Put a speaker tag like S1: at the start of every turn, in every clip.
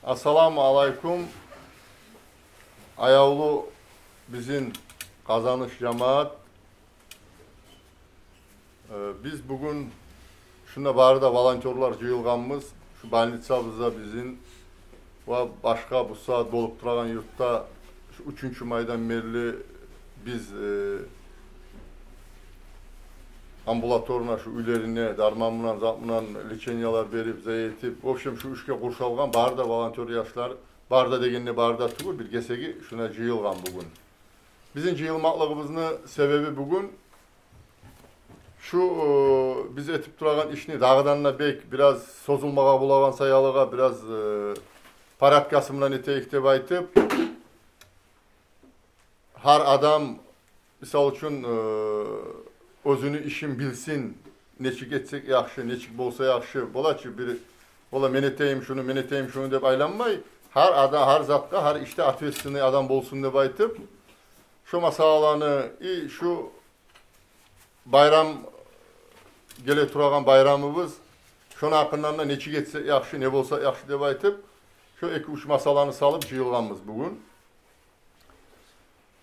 S1: Assalamu alaikum. Ayavlu bizim kazanış cemaat. Biz bugün şunda barıda volontörler jıyılganmız. Şu больницабызda bizim ve başka bu saat dolup duran yurtta şu 3. maydan beri biz ambulatoruna şu ülerine darmanla zatmınan liçenyalar berip zeyetip общем şu işke kurşalgan barda volontör yaşlar barda degenine barda tuğur bir gesegi şuna jıyılgan bugün. Bizim jıyılmaklığımızın sebebi bugün şu biz etip duragan işini dağdanla bek biraz sozulmağa bulagan sayalığa biraz parat kasımdan eteyikte baytıp her adam misal üçün özünü işin bilsin, neçik etsek yaxşı, neçik bolsa yaxşı, bolaçı bir bola meneteyim şunu dep aylanmay, her adam, her zatka, her işte atvestyny adam bolsun dep aytıp, şu masalanı, şu bayram gele turagan bayramımız, şunu hakkında neçik etsek yaxşı, ne bolsa yaxşı dep aytıp, şu 2-3 masalanı salıp jıyılganmız bugün.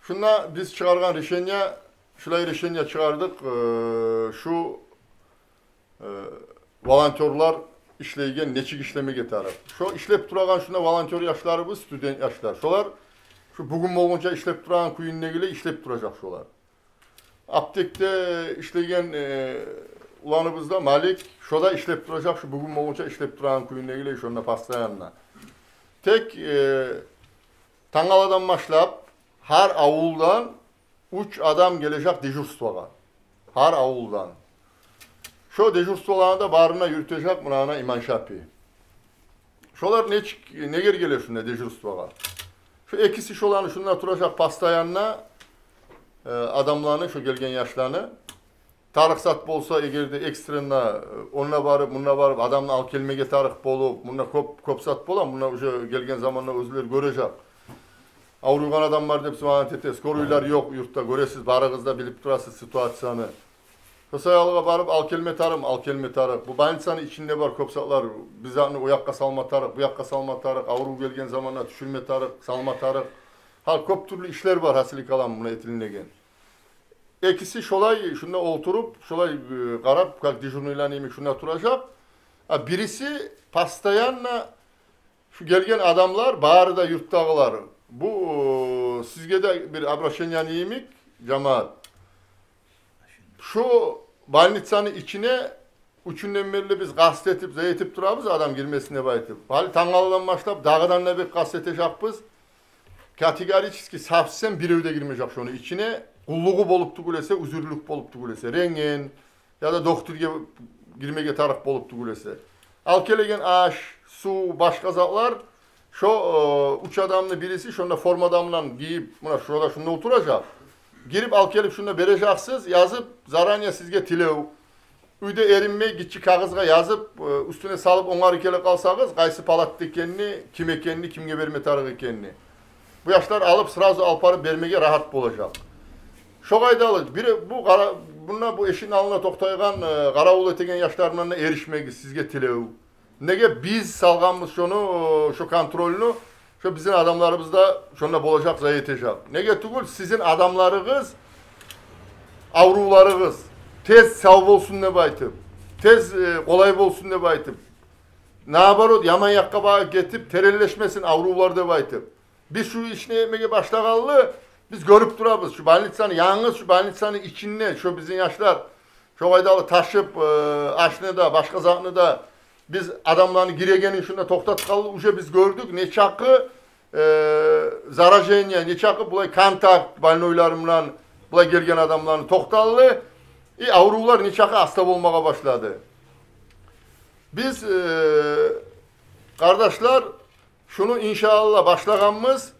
S1: Şuna biz çıkargan решение şulay решение çıkardık. Şu volontörler işleygen neçik işleme getirip. Şu işlep duragan şuna volontör yaşlarımız, student yaşlar. Şolar şu bugün bolgunca işlep duragan kuyununa gele işlep duracak şolar. Aptekte işlegen ulanımızda Malik şoda işlep duracak şu bugün bolgunca işlep duragan kuyununa gele şonda pastayanına. Tek Tangaladan başlap her avuldan 3 adam gelecek dejurstvaga. Her avuldan. Şu dejurstvalarında barına yürütecek mınana İman Şapi. Şolar neger gelir şunda dejurstvaga. Şu ikisi şolarını şunlar turacak pastayanına adamlarını şu gelgen yaşlarını tarıksat bolsa egerde ekstrena onunla barıp bununla barıp adamla al kelmege tarık bolup bununla kopsat bolan bununla уже gelgen zamanla özleri görecek. Avrugan adam var dep soğan tetes. Koruylar yok yurtta. Göresiz barığızda bilip durasız situasyonu. Kısayalığa barıp al kelme tarık. Bu banitsanın içinde var kopsaklar. Biz onu o yakka salma tarık, bu yakka salma tarık. Avru gelgen zamanla düşürme tarık, salma tarık. Hal kop türlü işler var hasilik alan buna etilinegen. İkisi şolay şunda oturup şolay qarab kalk dijurnuyla neymiş şunda duracak. Birisi pastayanla şu gelgen adamlar bağrıda yurttağılar. Bu sizge de bir abraşenyan yemik cemaat. Şu balnitsanın içine üçünden beri biz gazetip zeytip durabız adam girmesine baytıp. Hali Tangalı'dan başlap dağdan ne bir gazetecekpiz. Kategoriski safsen bir evde girmeyecek şunu içine. Kulluğu bolup tugulese, üzürlük bolup tugulese. Rengen ya da doktorga girmege tarık bolup tugulese. Al kelegen aş, su, başka zatlar şu üç adamlı birisi şunda form adamla giyip buna şurada şunda oturacak. Girip al kelip şunda vereceksiniz yazıp zaranya sizge tilev. Üyde erinmey gitçi kağızga yazıp üstüne salıp onar kele kalsağız kaysı palat ekenini, kim ekenini, kimge verme tarık ekenini. Bu yaşlar alıp sırazı alparı vermege rahat olacak. Şu kaydalı biri bu eşin alına toktaygan karavul etegen yaşlarından erişmegi sizge tilev. Nege biz salganımız şunu, şu kontrolünü, şu bizim adamlarımız da şuna bolacak, zayetecek. Nege tugul sizin adamlarınız, avrularınız, tez sağ olsun ne baytıp, tez kolay olsun ne baytıp, ne yaparod, yaman yakkaba getip, terelleşmesin avrular da baytıp. Biz şu işine yemeye başlagalı, biz görüp durabız. Şu balnitsanı, yalnız şu balnitsanın içinde, şu bizim yaşlar, şu kaydalı taşıp, aşını da, başka zatını da, biz adamlarını giregenin şunda toktatkalı uje biz gördük. Neçakı zarajenya, neçakı bulay kantak balnoylarımla bulay gelgen adamlarını toktalı. Avrular neçakı hasta olmaya başladı. Biz kardeşler şunu inşallah başlaganımız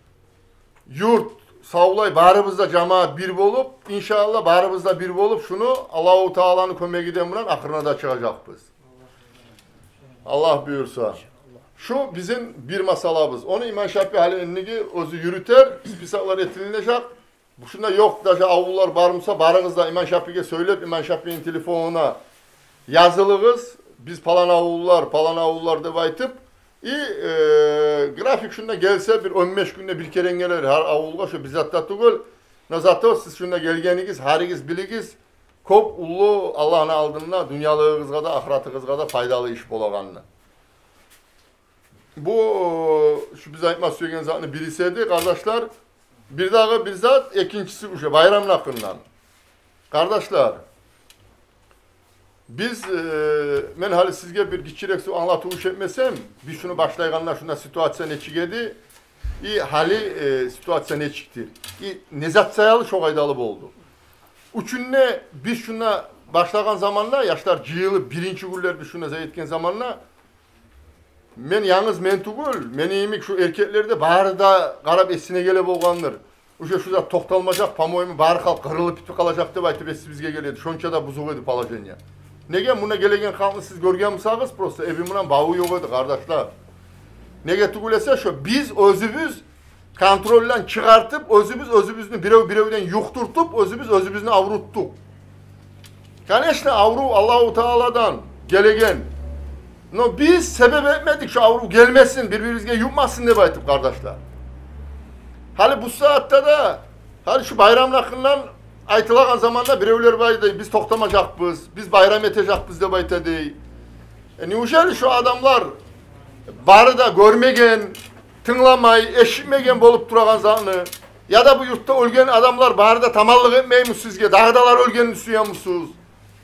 S1: yurt savlay barımızda cemaat bir bolup inşallah barımızda bir bolup şunu Allahu Teala'nın kömeğinden bilen ahırına da çıkacakız. Allah buyursa. Şu bizim bir masalabız. Onu İman Şapi halindeki özü yürüter, ispisaklar etilinecek. Bu şunda yok da avlular barımsa barınızda İman Şapi'ye söyleyip İman Şapi'nin telefonuna yazılığız. Biz palan avlular da baytıp grafik şunda gelse bir 15 günde bir kere gelir her avulga şu bizatta tugul. Nazato siz şunda gelgenigiz, harigiz, biligiz. Kop ulu Allah'ın aldığında dünyalığınızga da ahiretinize da faydalı iş bolaganını. Bu şu biz aytmak söylegen zatını biriseydi kardeşler. Bir dağı bir zat, ikincisi uşa bayramın hakkından. Kardeşler, biz men hali sizge bir geçirek su anlatışı etmesem, biz şunu başlayganlar şunda situasyon neçigedi. Hali situasyon neçiktir. Nezat sayalı çok aydalı oldu. Üçünne biz şuna başlagan zamanla yaşlar cıyılı birinci güller biz şuna zayetken zamanla men yalnız men tugul, men iyimik şu erkeklerde bari da qarab esine gele bolganlar. Uşa şuda toktalmacak, pamoymu bari kalk kırılıp bitip kalacak dep aytıp esi bizge geledi. Şonça da buzuk edip alacanya. Nege buna gelegen halkını siz görgen misagız prosta evi bunan bağı yok edi kardeşler. Nege tugulese şu biz özümüz kontrolden çıkartıp özümüzünü birevden yukturtup özümüzünü avruttuk. Kanešle avru Allahu Teala'dan gelegen. No biz sebep etmedik şu avru gelmesin, birbirimizge yutmasın diye aytıp kardeşler. Hali bu saatte de hali şu bayram hakkından aytılagan zamanda birevler baydı biz toktamacakbız, biz bayram etecekbız diye aytadı. Niyuşeli şu adamlar bari da görmegen, tınlamay, eşitmegen bolup duragan zanı ya da bu yurtta ölgen adamlar bari da tamallık etmeymiş sizge, dağdalar ölgenini suyamışsınız.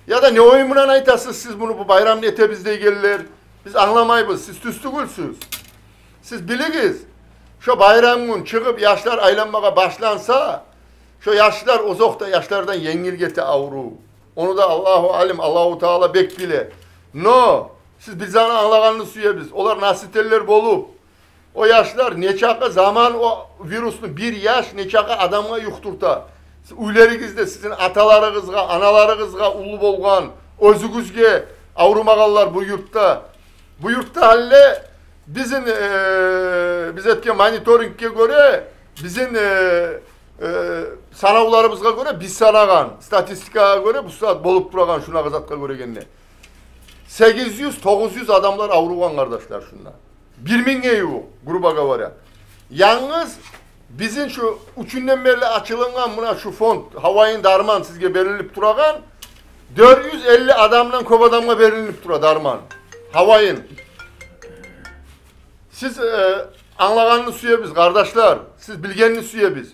S1: Ya da ne oyumunan aytasız siz bunu bu bayram nete bizde gelirler. Biz anlamayız, siz tüstügülsüz. Siz biligiz. Şu bayram gün çıkıp yaşlar aylanmağa başlansa, şu yaşlar uzakta yaşlardan yengil geti avru. Onu da Allahu alim, Allahu Teala bek bile. No, siz bizana anlaganını suya biz. Olar nasiteller bolup, o yaşlar neçaka zaman o virüsünü bir yaş neçaka adamga yukturta. Uylarınızda sizin atalarınızga, analarınızga ulu bolgan, özügüzge avrumağallar bu yurtta. Bu yurtta halle bizim biz etken monitoringge göre bizim sanavlarımızga göre biz sanagan, statistikaya göre bu saat bolup duragan şuna kızatka göre genne. 800-900 adamlar avrugan kardeşler şunlar. 1000'e yok gruba var ya. Yalnız bizim şu üçünden beri açılıngan buna şu fond havayın darman sizge verilip duragan 450 adamdan kop adamga verilip dura darman. Havayın. Siz anlaganını suya biz kardeşler. Siz bilgenini suya biz.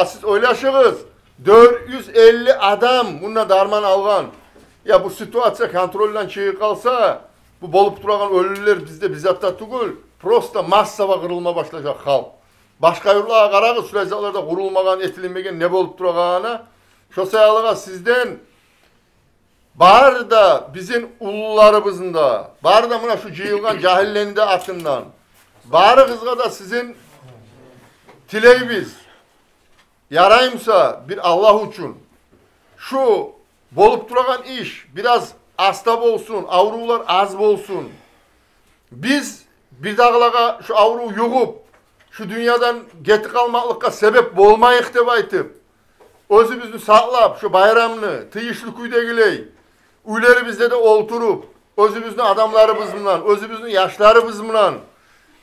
S1: Siz oylaşığız. 450 adam bununla darman algan. Ya bu situasyon kontrolden çıkıp kalsa bu bolup duragan ölüler bizde bizatta tugul. Prosta massava kırılma başlayacak halk. Başka yurtlara qarağız, sürəcəklərdə qurulmagan, etilinmegen ne bolup durağana. Şu sayalığa sizden bari da bizim ulularımızın da, bari da buna şu cıyılgan cahillerinde atından, bari kızga da sizin tileğimiz yarayımsa bir Allah için şu bolup duragan iş biraz astab olsun, avrular az olsun. Biz bir dağlağa şu avru yuğup şu dünyadan geti kalmaklıkka sebep bolmayık dep aytıp, özümüzü saklap, şu bayramını, tıyışlı kuydagiley, uylarımızda da olturup, özümüzün adamlarımızla, özümüzün yaşlarımızla,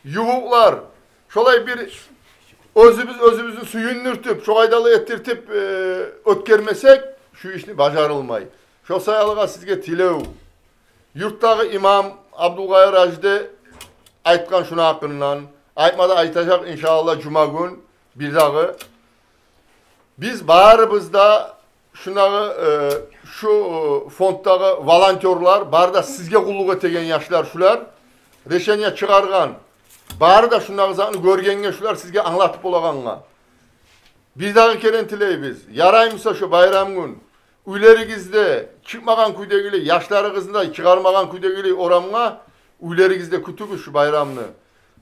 S1: yuğuklar, şolay bir özümüzün suyunu nürtüp, şu aydalı ettirtip ötkermesek, şu işini bacarılmay. Şu sayalığa sizge tilev. Yurttağı İmam Abdülgayır Hacı'da aytkan şuna hakkından, aytmada aytacak inşallah cuma gün bir dağı. Biz bağrımızda şunağı şu fonddağı volontörler, bari da sizge kulluk etegen yaşlar şular, reşenya çıkargan, bari da şunağı zatını görgenge şular sizge anlatıp olaganla. Bir dağı keren tiley biz. Yaraymışsa şu bayram gün, uylarınızda çıkmagan kuydagili, yaşlarınızda çıkarmagan kuydagili oramına, uylarınızda kütügü şu bayramını.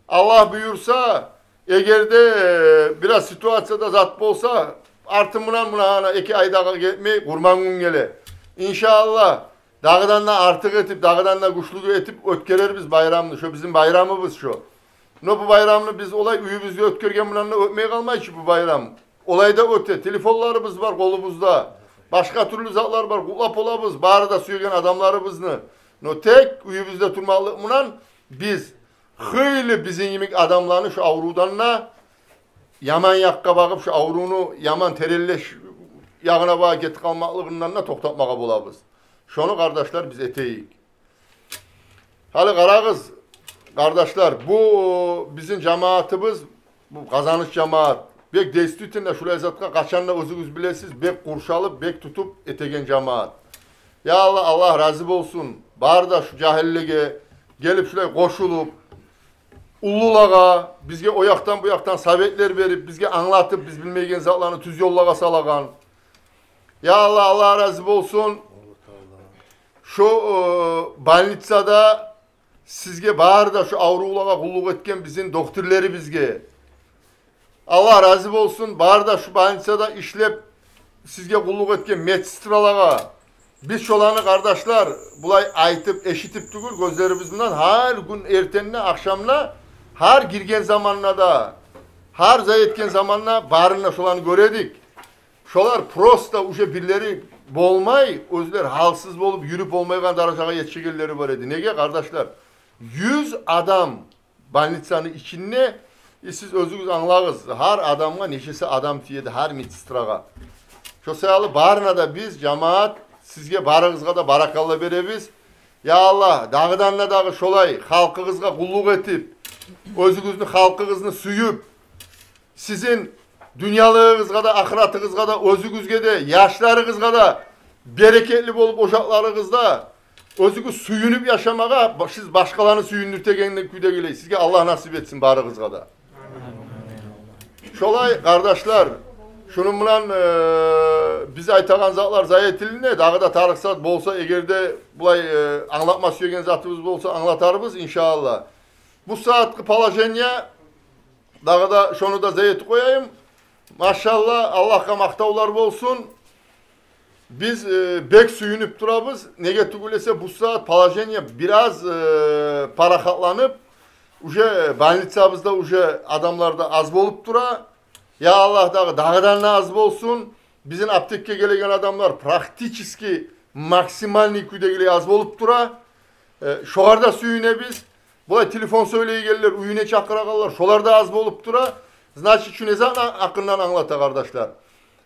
S1: Allah buyursa, eğer de biraz situasyada zat bolsa, artımından buna 2 ayda gitmeyi kurban gün gele. İnşallah dağdan da artık etip, dağdan da güçlü etip ötkerer biz bayramını. Şu bizim bayramımız şu. No bu bayramını biz olay uyumuzda ötkergen bununla ötmeye kalmayız ki bu bayram. Olayda öte. Telefonlarımız var kolumuzda. Başka türlü zatlar var. Kulap olabız. Bari da suygen adamlarımızını. No tek uyumuzda turmalı bundan biz Hıylı bizim yemik adamlarını şu avrudanla yaman yakka bakıp şu avrunu yaman terelleş yağına bağa get kalmaklığından da toktatmağa bulabız. Şunu kardeşler biz eteyik. Halı kara kız kardeşler bu bizim cemaatimiz bu kazanış cemaat. Bek destütünde şu lezzatka kaçanla özünüz bilesiz bek kurşalıp bek tutup etegen cemaat. Ya Allah Allah razı olsun. Bari da şu cahillige gelip şuraya koşulup ullulağa bizge o yaktan bu yaktan sabitler verip bizge anlatıp biz bilmeyen zatlarını tüz yollağa salagan. Ya Allah Allah razı olsun. Şu Banitsa'da sizge bari da şu avruulağa kulluk etken bizim doktorları bizge. Allah razı olsun. Bari da şu Banitsa'da işlep sizge kulluk etken medsistralara. Biz şolanı kardeşler bulay aytıp eşitip tugul gözlerimizden her gün ertenine akşamına her girgen zamanla da her zayetken zamanla barına şolanı göredik. Şolar prosta uşa birileri bolmay özler halsız bolup yürüp olmaygan darajaga yetişigenleri var edi. Nege kardeşler? 100 adam Banitsa'nın içinde siz özünüz anlağız. Her adamga neşesi adam tiyedi her medsistraga. Şo sayalı barına da biz cemaat sizge barığızga da barakallah berebiz. Ya Allah, dağıdanla dağı şolay, halkınızga kulluk etip, özünüzün halkınızını suyup, sizin dünyalığınızga da, ahiratınızga da, özünüzge de, yaşlarınızga da, bereketli bolup oşaklarınızda, özünüz suyunup yaşamağa, siz başkalarını suyundürtegenle küde geley. Sizge Allah nasip etsin barığızga da. Şolay, kardeşler, şunun bilen bize aytagan zatlar zayetilinde dağda tarıksat bolsa egerde bulay anlatma söylegen zatımız bolsa anlatarız inşallah. Bu saatki palajenya dağda şunu da zayet koyayım. Maşallah Allah'a maktavlar olsun. Biz bek suyunup durabız. Nege tugulese bu saat palajenya biraz parakatlanıp uje Banitsa'mızda uje adamlarda az bolup dura. Ya Allah dağdan az olsun. Bizim aptekke gelegen adamlar praktiçiski maksimal niküde gele az bolup dura. Şolarda suyune biz. Bu telefon söyleyi gelirler, uyune çakıra kalırlar. Şolarda az bolup dura. Значит, şu nezan hakkından anlata kardeşler.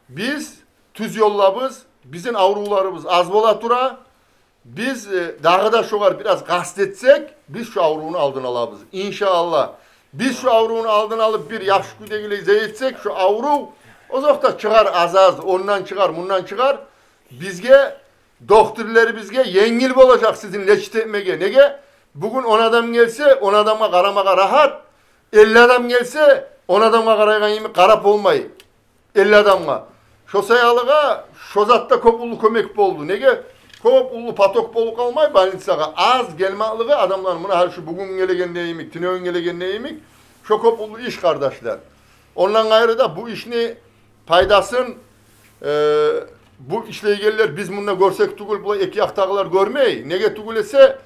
S1: Biz tüz yollabız. Bizim avrularımız az bola dura. Biz dağda şogar biraz kastetsek biz şu avruğunu aldın alabız. İnşallah. Biz şu avruğunu aldın alıp bir yaş güdeyle zeyitsek şu avruğ o zaman çıkar az ondan çıkar bundan çıkar. Bizge doktorları bizge yengil olacak sizin leçit etmege. Nege? Bugün 10 adam gelse 10 adama karamaga rahat. 50 adam gelse 10 adama karaygan yemek karap olmayı. 50 adamga. Şu sayalıga şu zatta kopullu kömek boldu. Nege? Kopullu patok bolu kalmay Banitsa'ga az gelmaklığı adamlar buna her şu bugün gelegen neyimik, tünön gelegen neyimik. Şu kopullu iş kardeşler. Ondan gayrı da bu işini paydasın bu işle ilgililer biz bununla görsek tugul bu iki yaktağılar görmeyi. Nege tugul ise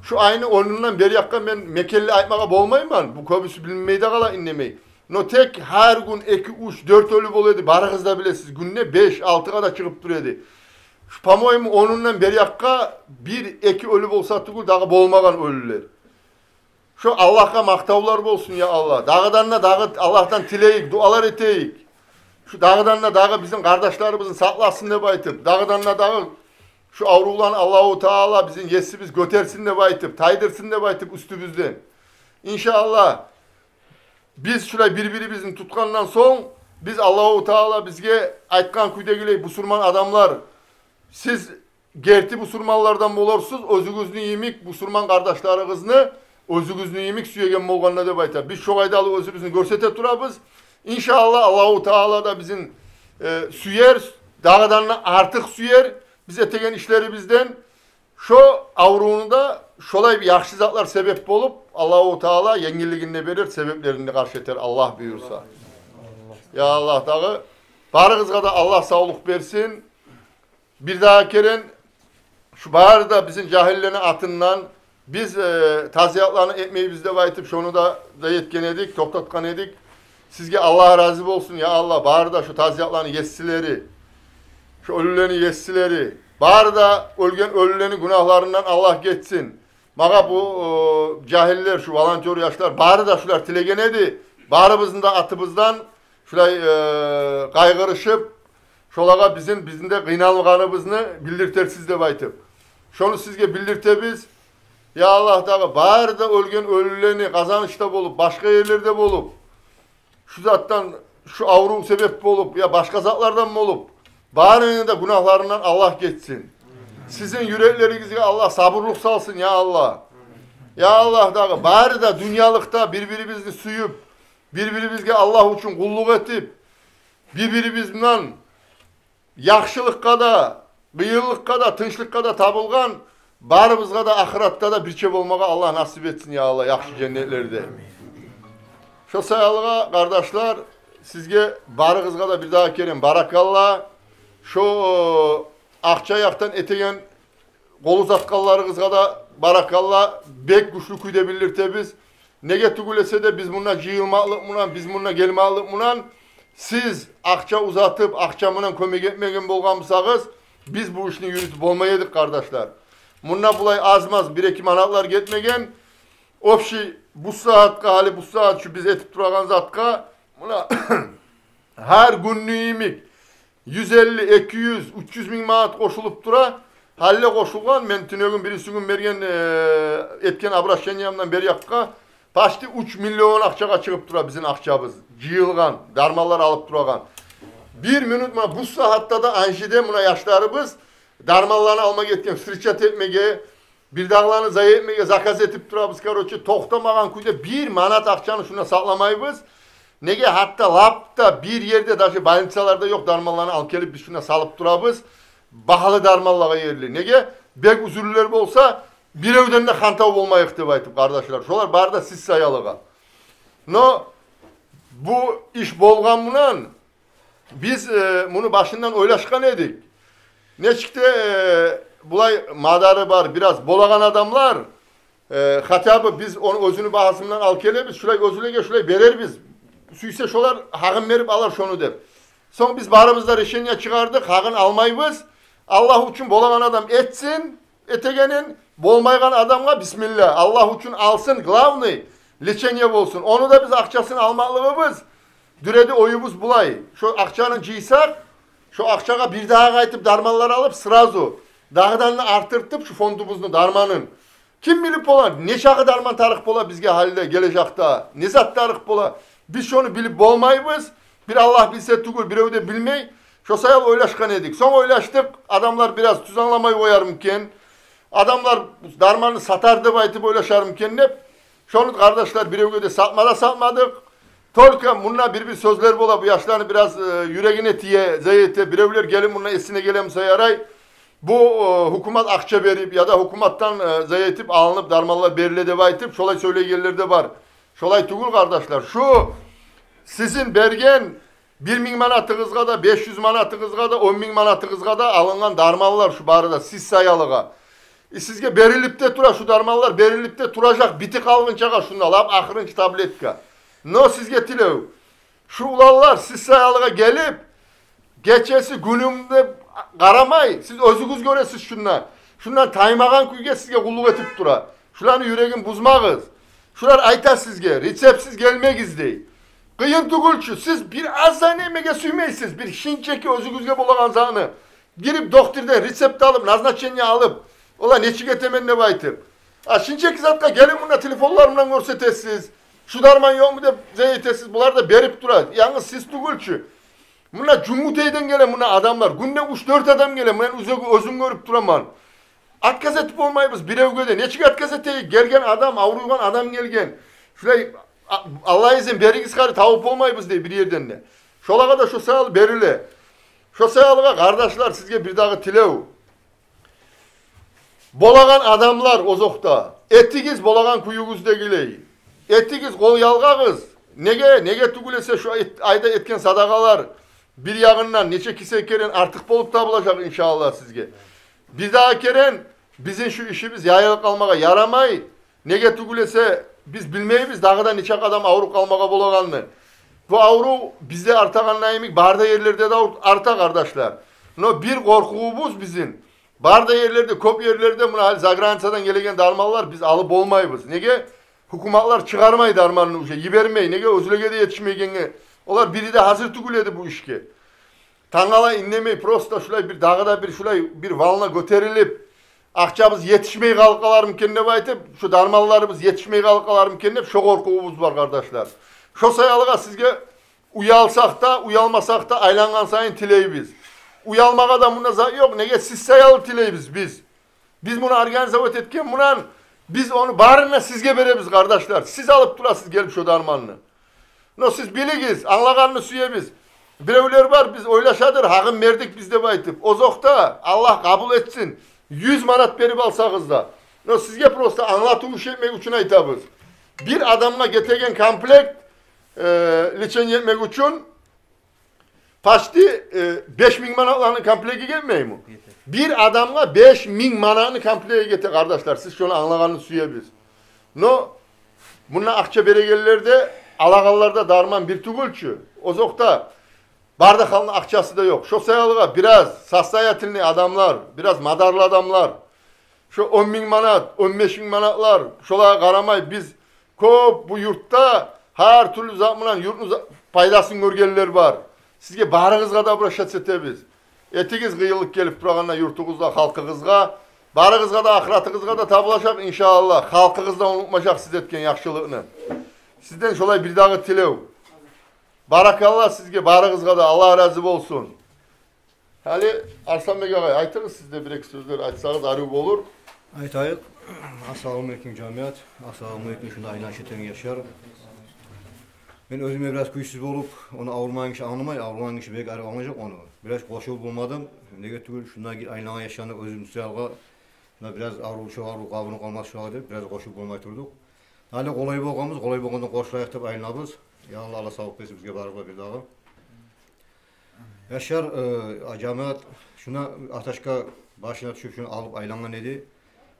S1: şu aynı onundan beri yakkan ben mekelli aytmağa bolmayım ben. Bu köbüsü bilinmeyi de kala inlemeyi. No tek her gün 2, 3, 4 ölü boluyordu. Barığızda bilesiz günne 5, 6 kadar çıkıp duruyordu. Şu pamoyumu onundan beri yakka 1, 2 ölü bolsa tugul dağı bolmagan ölüler. Şu Allah'a maktavlar olsun ya Allah. Dağıdanla dağı Allah'tan tileyik, dualar eteyik. Şu dağıdanla dağı bizim kardeşlerimizin saklasın ne baytıp. Dağıdanla dağı şu avrulan Allahu Teala bizim yesimiz götersin de baytıp. Taydırsın de baytıp üstümüzden. İnşallah biz şuraya birbirimizin tutkandan son biz Allahu Teala bizge aytkan küydegiley busurman adamlar siz gerti busurmanlardan bolarsız özünüzünü yemik busurman kardeşlerinizni özünüzünü yemik süyegen bolganına da baytar. Biz şu aydalı özümüzünü görsete turabız. İnşallah Allahu Teala da bizim süyer, dağdanla artık süyer. Biz etegen işleri bizden şu avruğunu da şolay bir yaxşı zatlar sebep bolup Allahu Teala yengilliğini verir, sebeplerini karşı eter Allah buyursa. Ya Allah dağı barığızga da Allah sağlık versin. Bir daha keren şu bari da bizim cahillerin atından biz taziyatlarını etmeyi bizde baytıp şunu da yetken edik, toktatkan edik. Sizge Allah razı olsun ya Allah. Bari da şu taziyatlarını yessileri, şu ölülerini yessileri, bari da ölgen ölülerin günahlarından Allah geçsin. Maga bu cahiller, şu volontör yaşlar, bari da şular tilegen edi. Barımızın da atımızdan şulay kaygırışıp, şolaga bizim de kıynalganımızını bildirtersiz de baytıp. Şonu sizge bildirtebiz. Ya Allah dağı bari da ölgen ölülerini kazanışta bulup, başka yerlerde bulup, şu zattan, şu avrum sebep olup, ya başka zatlardan mı olup, bari de günahlarından Allah geçsin. Sizin yüreklerinize Allah sabırlık salsın ya Allah. Ya Allah dağı bari da dünyalıkta birbirimizni suyup, birbirimizge Allah için kulluk etip, birbirimizden yaxşılıkka da, kıyırlıkka da, tınçlıkka da tabılgan, barımızga da ahiratta da bir çep olmağa Allah nasip etsin ya Allah, yaxşı cennetlerde. Şu sayalığa kardeşler, sizge barığızga da bir daha kerim, barakallah. Şu Akçayak'tan etegen kolu zatkallarınızga da barakallah, bek güçlü küyde bilirtebiz. Nege tügülese de biz bununla jıyılmalık munan, biz bununla gelmalık munan, siz akça uzatıp, akçamından kömek etmegen bolgamısağız, biz bu işini yürütüp olmayaydık kardeşler. Bununla bulay azmaz, bir-iki manatlar getmegen, opşi bu saatka, hali bu saat şu biz etip duragan zatka, buna her günlüğümük 150, 200, 300 bin manat koşulup dura, halle koşulgan, men tünögün birisi gün bergen etken Abraşenyam'dan beri yakka, paşti 3 milyon akçaga çıkıp dura bizim akçabız. Cıyılgan, darmalar alıp duragan. Bir minut ma bu saatte da anjide buna yaşlarımız darmallarını almak etken, sırçat etmege, bir dağlarını zayıf etmege, zakaz etip durabız karoçu, toktamagan kuyda bir manat akçanı şuna saklamayız. Nege hatta lapta bir yerde daşı bayınçalarda yok darmallarını al kelip biz şuna salıp durabız. Bahalı darmallara yerli. Nege? Bek üzürlüler olsa bir evden de hantav olmayık diye baytıp kardeşler. Şolar bari da siz sayalığa. No, bu iş bolganından biz bunu başından oylaşkan edik. Ne çıktı? Bulay madarı var biraz bolagan adamlar. Hatabı biz onun özünü bahasından al kelebiz. Şurayı özüle şurayı verer biz. Suysa şolar hağın verip alır şonu der. Son biz barımızda reşenya çıkardık. Hağın almayız. Allah için bolagan adam etsin. Etegenin bolmaygan adamla bismillah. Allah için alsın. Glavni. Leçenye olsun. Onu da biz akçasını almaklığımız. Düredi oyumuz bulay. Şu akçanın ciysak. Şu akçaga bir daha kaytıp darmanları alıp sırazu. Dağdanını artırtıp şu fondumuzun darmanın. Kim bilip ola, ne şakı darman tarık bola bizge halde gelecekte. Ne zat tarık bola. Biz şunu bilip bolmayız. Bir Allah bilse tugul, bir evde bilmey. Şu sayal oylaşkan edik. Son oylaştık. Adamlar biraz tuzanlamayı koyarımken. Adamlar darmanı satardı baytıp oylaşarımken hep. Şunu kardeşler bir evde satmadık. Tolkan bununla bir sözler bola bu yaşlarını biraz yüreğine tiye, zeyete, bir evler gelin bununla esine gelem sayaray. Bu hükümet akça verip ya da hükümattan zeyetip alınıp darmalar berile de baytıp şolay söyleyenlerde var. Şolay tugul kardeşler. Şu sizin bergen 1.000 manatınızga da 500 manatınızga da 10.000 manatınızga da alınan darmallar şu barıda siz sayalığa. Sizge berilip de tura şu darmallar berilip de turacak bitik algınçaga şunda lap ahırınç tabletka. No sizge tilev. Şu ulallar siz sayalığa gelip geçesi günümde karamay. Siz özünüz göresiz şunlar. Şundan taymagan kuyge sizge kulluk etip tura. Şularını yüreğin buzmağız. Şular ayta sizge. Reçepsiz gelmek izdeyi. Kıyın tugulçu. Siz bir azdan emege süymeysiz. Bir şinçeki özünüzge bulagan zanı. Girip doktordan reçept alıp naznaçenya alıp. Ola neçik etemen ne baytıp. Şinçeki zatka gelin buna telefonlarımdan görsetesiz. Şu darman yok mu da zeytesiz. Bunlar da berip durar. Yalnız siz tugulçu. Buna Cumhuriyet'ten gelen buna adamlar. Günde 3-4 adam gelen. Ben özün görüp duramam. Atkaz etip olmayız bir evgöde. Neçik atkaz eteyi gelgen adam, avruygan adam gelgen. Şurayı Allah izin beriniz karı tavup olmayız diye bir yerden de. Şolağa da şu sayal berile. Şu sayalığa kardeşler sizge bir daha tilev. Bolagan adamlar ozokta. Ettigiz bolagan kuyuguz degiley. Ettigiz kol yalgağız. Nege tugulese şu ayda etken sadakalar. Bir yağından neçe kise keren artık bolup da bulacak inşallah sizge. Bir daha keren bizim şu işimiz yayılık kalmaya yaramay. Nege tugulese biz bilmeyiz dağdan neçek adam avru kalmaya bulaganlı. Bu avru bizde artagan nayimik barda yerlerde de arta kardeşler. No bir korkuğumuz bizim. Barda yerlerde, kop yerlerde buna Zagrança'dan gelegen darmallar biz alıp olmayız. Nege? Hukumatlar çıkarmayı darmanını uşa, yibermeyi. Nege? Özülege de yetişmeyene. Olar biri de hazır tuguledi bu işke. Tangala inlemeyi prosta şulay bir dağda bir şulay bir valına göterilip akçamız yetişmeyi kalkalar mükenne baytıp şu darmallarımız yetişmeyi kalkalar mükenne şu korkumuz var kardeşler. Şu sayalığa sizge uyalsak da uyalmasak da aylangan sayın tileyi biz. Uyalmağa da buna yok. Nege siz sayalı tileyiz biz. Biz bunu organize etken buna biz onu barına sizge beremiz kardeşler. Siz alıp durasız gelip şu darmanını. No siz biligiz, anlaganını suyebiz. Birevler var biz oylaşadır, hağın verdik bizde baytıp. O zokta Allah kabul etsin. 100 manat berip alsağız da. No sizge prosta anlatılmış etmek için aytabız. Bir adamla getegen komplekt liçen yetmek için paşti 5000 manatlarının kompleki gelmeyi mi? Bir adamla 5000 manatını kompleye getir kardeşler. Siz şunu anlaganını suyebiz. No bununla Akçaberegelilerde alağallarda darman bir tugulçu. O zokta bardak halının akçası da yok. Şu sayalığa biraz sassayatıllı adamlar, biraz madarlı adamlar, şu 10.000 manat, 15.000 manatlar, şola karamay biz kop bu yurtta her türlü zamınan yurtun paydasını görgeliler var. Sizge barığızga da buraşat etebiz. Etigiz kıyılık gelip durağına yurtuğuzda, halkığızga, barığızga da, ahiratığızga da tablaşak inşallah. Halkığızda unutmayacak siz etken yakşılığını. Sizden şolay bir dağı tilev. Barakallah sizge barığızga da Allah razı olsun. Hali Arslan Bey ağay, aytınız siz de bir sözler aytsanız arı olur.
S2: Aytayıq. Assalamualaikum cəmiyyət. Assalamualaikum şunda aylan şetən yaşar. Ben özüme biraz güçsüz olup onu avurmayın kişi anlamay, avurmayın kişi belki arı anlayacak onu. Biraz koşul bulmadım. Ne götürür şunda aylan yaşanıp özüm suyalga. Şunda biraz avru kavunu kalmaz şu halde biraz koşul bulmaya durduk. Hali kolay boğamız, kolay boğandan koşulayak dep aylanabız. Ya Allah sağlık versin bizge barıqla bir dağı. Yaşar cəmiyyət şuna ataşka başına düşüp şunu alıp aylangan idi.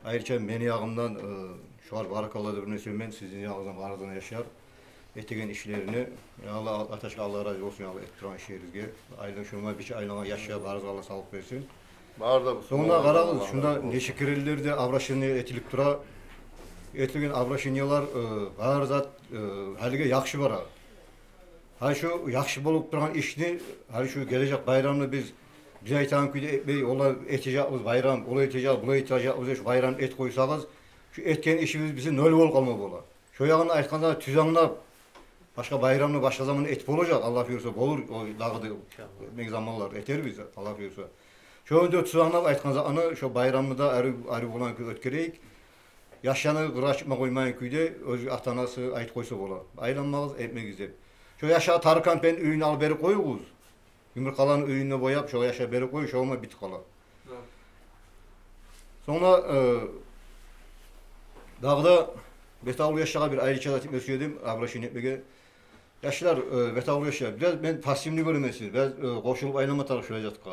S2: Ayrıca beni yağımdan şu an barakalladı birine söyleyeyim sizin yağınızdan barıdığına yaşar. Ettiğin işlerini Allah ataşka Allah razı olsun ya ettiren işlerizge. Aylan şuna bir şey aylana yaşaya barız Allah sağlık versin.
S1: Barda bu.
S2: Sonra qarağız şunda neşikirillerde avraşını etilip dura. Ettiğin avraşınyalar var zat halige yakşı var. Ha şu yakşı bolup duran işini ha şu gelecek bayramını biz aytan köyde ola eteceğimiz bayram, ola eteceğiz, bula eteceğimiz şu bayram et koysağız, şu etken işimiz bizim nol bol kalma bola. Şu yağını aytkanda tüzanlap, başka bayramlı başka zaman et bolacak Allah buyursa olur o dağıdı ne zamanlar eter biz Allah buyursa. Şu önde tüzanlap aytkanda ana şu bayramlı da arı bolan ötkereyik. Yaşanı qıraşma koymayın köyde öz atanası ayt koysa bola. Aylanmağız etmek güzel. Şu yaşa tarıkan ben öyünü al beri koyuğuz. Yumurkaların öyününe boyap şu yaşa beri koy, şu olma bit kala. Sonra dağda Betavlu yaşağa bir ayrı çadat etmek söyledim, abraşın etmege. Yaşlar Betavlu yaşağa, biraz ben pasifini görmesiniz, biraz koşulup aylama taraf şöyle yattık.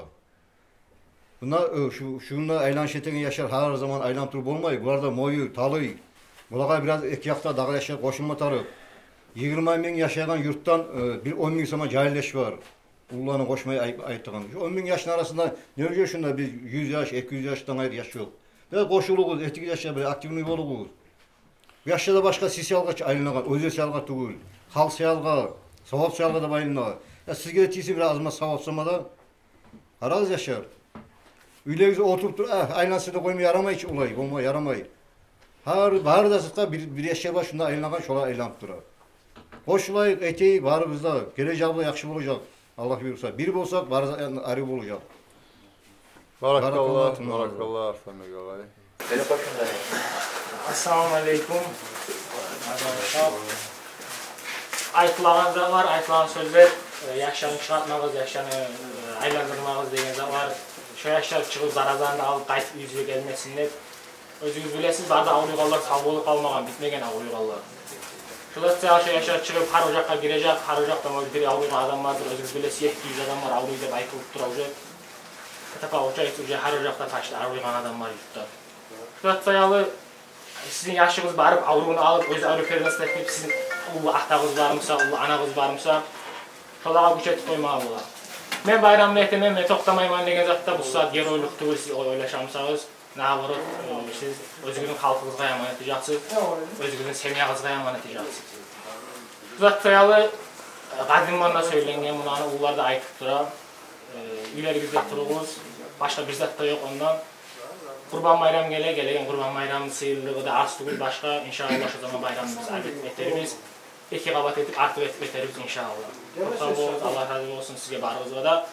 S2: Bunlar şununla aylan şeteni yaşar, her zaman aylan turup olmayı, bunlar da moyu, talı, bulağa biraz iki yakta dağ yaşar, koşulma taraf. 20 bin yaşayan yurttan bir 10 bin sama cahilleş var. Ullağına koşmayı ayıttığın. Şu 10 bin yaşın arasında ne oluyor şunda biz 100 yaş, 200 yaştan ayrı yaş yok. Biraz koşuluguz, etik yaşa böyle aktivini oluguz. Yaşta da başka siyalga ayrılagan, özel siyalga değil. Halk siyalga, savap siyalga da ayrılagan. Ya sizge de tiysi biraz azma savapsama da haraz yaşar. Üyleyizde oturup dur, aylansıda koymaya yaramay hiç olay, olmaya yaramay. Bahar da sıkta bir yaşa var şunda ayrılagan şola aylanıp durar. Koşulayık eteği barımızda, geleceğimizde yakşı olacak. Allah buyursa. Bir olsak barıza arı olacak.
S1: Barakallah, barakallah Arslan Bey ağay.
S3: Assalamu alaikum. Aytılan da var, aytılan sözler. Yaşanı çıkartmağız, yaşanı aylandırmağız degen de var. Şu yaşlar çıkıp zarazdan da alıp qaytıp yüzüge gelmesinler. Özünüz bilesiz, barda avluyğallar sağ olup kalmagan, bitmegen avluyğallar. Şurada yaşar çıkıp har ocakka girecek, har ocaktan bir avluyğan adam vardır, özünüz bilesiz 700 adam var, avluyu dep aytılıp duracak. Katapa ocak, har ocakta taşlı avluyğan adam var yurtta. Şurada sayalı sizin yaşınız barıp avluğunu alıp özü avluğunu ıslatmayıp sizin ulu ahtağız varmısa, ulu anağız varmısa şolağa güç etip koymağa bolar. Men bayramda etemem, men toktamayman degen zatda bu saat geroyluk tugul siz oylaşamsağız. Nağırıp siz özgürün halkınızga emanet edeceksiniz, özgürün semiyağınızga emanet edeceksiniz. Bu zat sayalı qadimman da söylengen, bunları ular da aytıp dura. Ülerimizde turğuz, başka bir zat da yok ondan. Kurban bayram gelegen Kurban bayramının sıyırlığı da az tugul başka. İnşallah şu zaman bayramımızı albet eterimiz. İki qabat etip artıq etip eterimiz inşallah. Sağ olun, Allah razı olsun sizge barınızga da.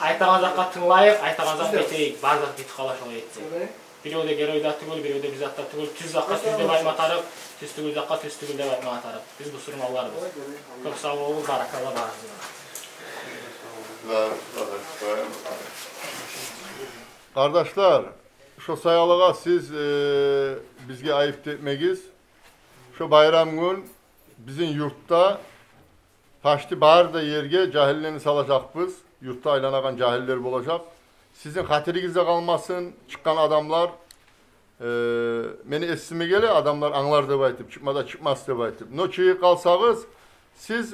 S3: Aytağan zakka tınlayıp, aytağan zakka eteyik, barzak biti qalaş o etsek. Biri öde geroyda tugul, biri öde bizatta tugul, tüz zakka tüzde bayma atarıp, tüz tugul zakka tüz tugul de bayma atarıp. Biz bu surmalarız. Çok sağ olun, barakallah barınızga.
S1: Kardeşler, şu sayalığa siz bizge ayıp etmegiz. Şu bayram gün bizim yurtta taştı bağırda yerge cahillerini salacakpız. Yurtta aylanagan cahiller olacak. Sizin hatırınızda kalmasın, çıkan adamlar beni esime gele adamlar anlar dep aytıp, çıkmada çıkmaz dep aytıp. Noçuyu kalsağız, siz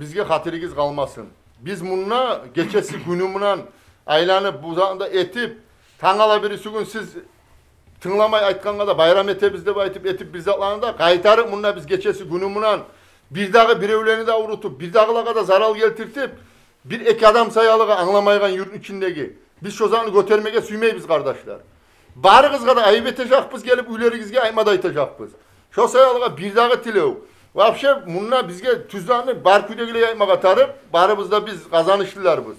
S1: bizge hatırınız kalmasın. Biz bununla geçesi günümünden aylanıp buzağında etip, tangala birisi gün siz tınlamay aytkanğa da bayram etebizde etip bizatlarında kaytarıp bununla biz geçesi günümünden bir dağı birevlerini de urutup, bir dağlaga da zaral geltirtip, bir ek adam sayalığa anlamaygan yurtun içindeki. Biz şu zaman götermege süymeybiz kardeşler. Barığızga da ayıp etecekpiz, gelip üleringizge aymada aytacakpiz. Şu sayalığa bir dağı tilev. Vapşe bununla bizge tüzlerini bar küdegile yaymaga tarıp, barımızda biz kazanışlılarız.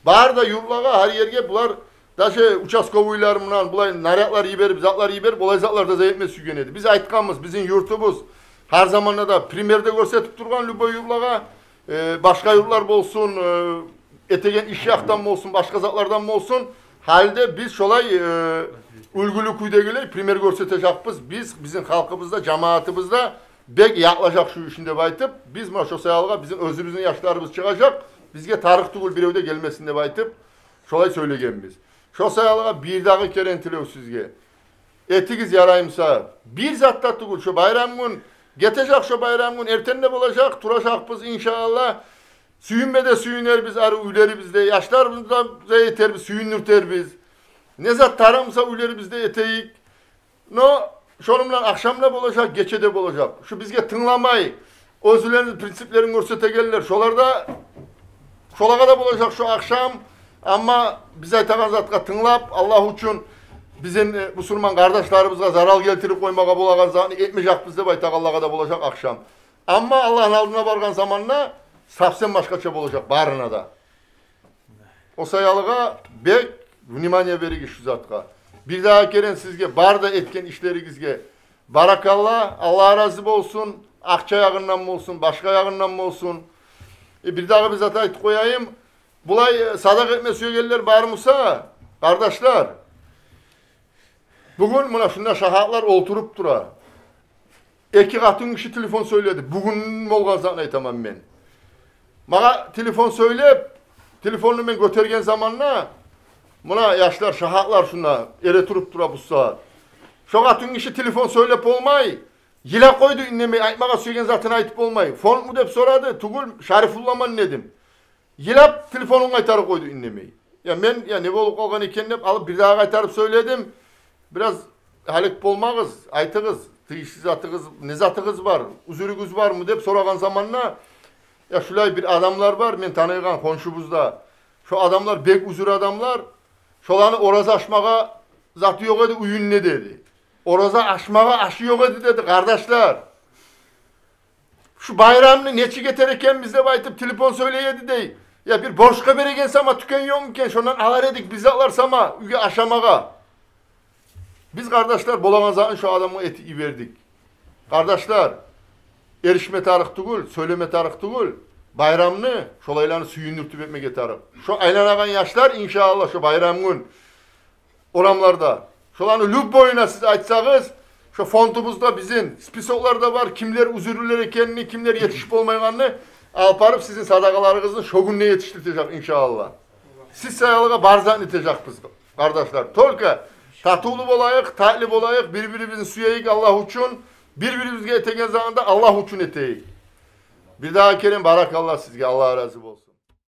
S1: Bar da yurtlaga her yerge bular da uçaskovuylarımdan, bulay naryatlar yiberip, zatlar yiberip, olay zatlar da zayıfme sügenedi. Biz aytkanımız, bizim yurtumuz, her zamanla da primerde görsetip durgan lübo yurtlaga, başka yurtlar bolsun, etegen iş yaktan mı olsun, başka zatlardan mı olsun, halde biz şolay ülgülü kuydegile primer görsetecekpiz. Biz, bizim halkımızda, cemaatimizde bek yaklaşak şu işinde baytıp, biz şu sayalığa bizim özümüzün yaşlarımız çıkacak, bizge tarih tugul bir evde gelmesinde baytıp, şolay söylegenmiz. Şu sayalığa bir dağı kerentilev sizge. Etigiz yarayımsa, bir zatta tugul şu bayram gün, getecek şu bayram gün, ertende olacak, turacakpız inşallah. Süyünmede süyüner biz, arı ülerimizde, yaşlarımızda yeter biz, süyünürter biz. Ne zat tarımsa ülerimizde eteyik. No, şonumla akşamda olacak, geçede olacak. Şu bizge tınlamay, özülerin, prinsiplerin görsetegelirler. Şolarda, şolaga da olacak şu akşam. Ama bize aytagan zatka tınlap, Allah için bizim Müslüman kardeşlerimize zaral geltirip koymaga bulagan zatını etmeyecekpiz dep aytak Allah'a da olacak akşam. Ama Allah'ın aldına bargan zamanla sapsen başkaça olacak barına da. O sayalığa bek vнимание berigi şu zatka. Bir daha keren sizge barda etken işleringizge barakallah, Allah razı olsun, akça yağından mı olsun, başka yağından mı olsun. Bir daha bir zat aytıp koyayım. Bulay sadak etme söyleyenler barmısa, kardeşler, bugün buna şunda şahatlar olturup dura. İki katın kişi telefon söyledi. Bugün olgan zaman aytamam ben. Bana telefon söyleyip, telefonunu ben götürgen zamanla, buna yaşlar, şahatlar şuna, ere turup dura bu saat. Şu katın kişi telefon söyleyip olmay, yile koydu inlemeyi, aytmağa söyleyen zaten aytıp olmay. Fon mu dep soradı, tugul Şarifullah'man nedim. Yilap telefonun kaytarıp koydu inlemeyi. Ya ben ya ne olup kalgan eken dep alıp bir daha kaytarıp söyledim. Biraz halik bolmağız, aytığız, tıyışsız atığız, ne zatığız var, üzürügüz var mı dep soragan zamanla ya şulay bir adamlar var, men tanıygan konşumuzda. Şu adamlar bek üzür adamlar, şolanı oraza aşmağa zatı yok edi, uyun ne dedi. Oraza aşmağa aşı yok edi dedi kardeşler. Şu bayramını neçi getireken bizde baytıp telefon söyleyedi dey. Ya bir borçka beregense ama tüken yokken şondan alar edik bize alarsa ama üge aşamağa. Biz kardeşler bolamazan şu adamı eti verdik. Kardeşler erişme tarih tugul, söyleme tarih tugul. Bayramını şolaylarını süyünürtüp etmek getirip. Şu aylanagan yaşlar inşallah şu bayram gün oramlarda. Şolarını lüb boyuna siz aytsağız. Şu fondumuzda bizim spisoklarda var. Kimler üzürlüler ekenini, kimler yetişip olmayanını alparıp sizin sadakalarınızı şogunla yetiştirecek inşallah. Siz sayalığa barzan itecekpiz kardeşler. Tolka tatulu olayık, tatlip olayık, birbirimizin süyeyik Allah için, birbirimizge etegen zamanda Allah için eteyik. Bir daha kerim barakallah sizge, Allah razı olsun.